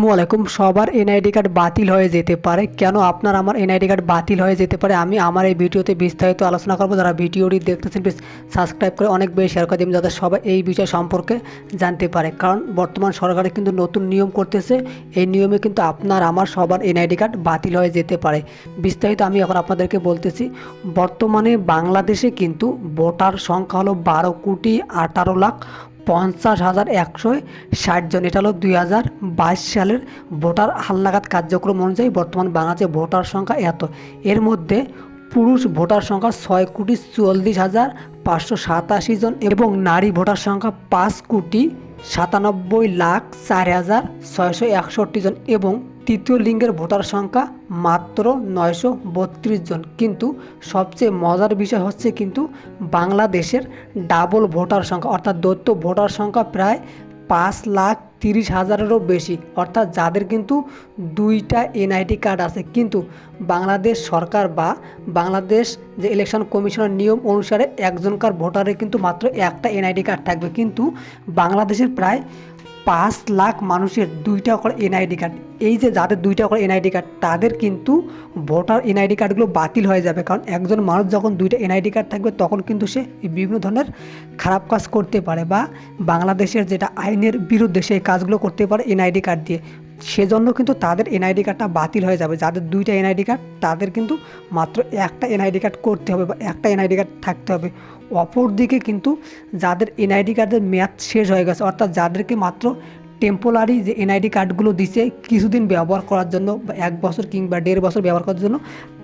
আসসালামাইকুম। সবার NID card বাতিল হয়ে যেতে পারে। কেন আপনার আমার এনআইডি কার্ড বাতিল হয়ে যেতে পারে আমি আমার এই ভিডিওতে বিস্তারিত আলোচনা করব। যারা ভিডিওটি দেখতেছেন প্লিজ সাবস্ক্রাইব করে অনেক বেশি শেয়ার করে দিন, যাতে সবাই এই বিষয় সম্পর্কে জানতে পারে। কারণ বর্তমান সরকারে কিন্তু নতুন নিয়ম করতেছে, এই নিয়মে কিন্তু আপনার আমার সবার এনআইডি কার্ড বাতিল হয়ে যেতে পারে। বিস্তারিত আমি এখন আপনাদেরকে বলতেছি। বর্তমানে বাংলাদেশে কিন্তু ভোটার সংখ্যা হলো 12,18,50,160 জন। এটা হলো 2022 সালের ভোটার হালনাগাদ কার্যক্রম অনুযায়ী বর্তমান বাংলাদেশে ভোটার সংখ্যা এত। এর মধ্যে পুরুষ ভোটার সংখ্যা 6,44,587 জন এবং নারী ভোটার সংখ্যা 5,97,04,661 জন এবং তৃতীয় লিঙ্গের ভোটার সংখ্যা মাত্র 932 জন। কিন্তু সবচেয়ে মজার বিষয় হচ্ছে কিন্তু বাংলাদেশের ডাবল ভোটার সংখ্যা অর্থাৎ দ্বৈত ভোটার সংখ্যা প্রায় 5,30,000-এরও বেশি। অর্থাৎ যাদের কিন্তু দুইটা এনআইডি কার্ড আছে, কিন্তু বাংলাদেশ সরকার বা বাংলাদেশ যে ইলেকশন কমিশনের নিয়ম অনুসারে একজনকার ভোটারের কিন্তু মাত্র একটা এনআইডি কার্ড থাকবে। কিন্তু বাংলাদেশের প্রায় 5 লাখ মানুষের দুইটা করে এনআইডি কার্ড। এই যে যাদের দুইটা করে এনআইডি কার্ড তাদের কিন্তু ভোটার এনআইডি কার্ডগুলো বাতিল হয়ে যাবে। কারণ একজন মানুষ যখন দুইটা এনআইডি কার্ড থাকবে তখন কিন্তু সে বিভিন্ন ধরনের খারাপ কাজ করতে পারে বা বাংলাদেশের যেটা আইনের বিরুদ্ধে সেই কাজগুলো করতে পারে এনআইডি কার্ড দিয়ে। সেজন্য কিন্তু তাদের এনআইডি কার্ডটা বাতিল হয়ে যাবে। যাদের দুইটা এনআইডি কার্ড তাদের কিন্তু মাত্র একটা এনআইডি কার্ড করতে হবে বা একটা এনআইডি কার্ড থাকতে হবে। অপরদিকে কিন্তু যাদের এনআইডি কার্ডের মেয়াদ শেষ হয়ে গেছে, অর্থাৎ যাদেরকে মাত্র টেম্পোরারি যে এনআইডি কার্ডগুলো দিছে কিছুদিন ব্যবহার করার জন্য বা 1 বছর কিংবা 1.5 বছর ব্যবহার করার জন্য,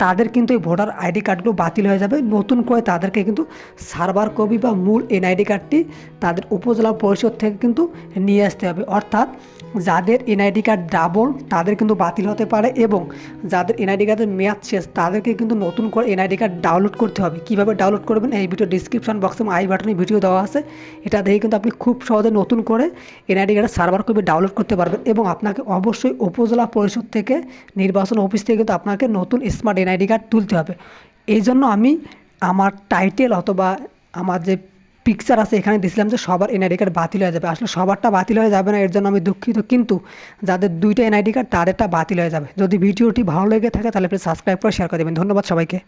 তাদের কিন্তু এই ভোটার আইডি কার্ডগুলো বাতিল হয়ে যাবে। নতুন করে তাদেরকে কিন্তু সার্ভার কপি বা মূল এনআইডি কার্ডটি তাদের উপজেলা পরিষদ থেকে কিন্তু নিয়ে আসতে হবে। অর্থাৎ যাদের এনআইডি কার্ড ডাবল তাদের কিন্তু বাতিল হতে পারে এবং যাদের এনআইডি কার্ডের মেয়াদ শেষ তাদেরকে কিন্তু নতুন করে এনআইডি কার্ড ডাউনলোড করতে হবে। কীভাবে ডাউনলোড করবেন এই ভিডিও ডিসক্রিপশন বক্সে আই বাটনে ভিডিও দেওয়া আছে, এটা দেখে কিন্তু আপনি খুব সহজে নতুন করে এনআইডি কার্ডের সার্ভার কপি ডাউনলোড করতে পারবেন। এবং আপনাকে অবশ্যই উপজেলা পরিষদ থেকে নির্বাচন অফিস থেকে কিন্তু আপনাকে নতুন স্মার্ট এনআইডি কার্ড তুলতে হবে। এই জন্য আমি আমার টাইটেল অথবা আমার যে পিকচার আছে এখানে দিয়েছিলাম যে সবার এনআইডি কার্ড বাতিল হয়ে যাবে। আসলে সবারটা বাতিল হয়ে যাবে না, এর জন্য আমি দুঃখিত। কিন্তু যাদের দুইটা এনআইডি কার্ড তাদেরটা বাতিল হয়ে যাবে। যদি ভিডিওটি ভালো লেগে থাকে তাহলে প্লিজ সাবস্ক্রাইব করে শেয়ার করে দেবেন। ধন্যবাদ সবাইকে।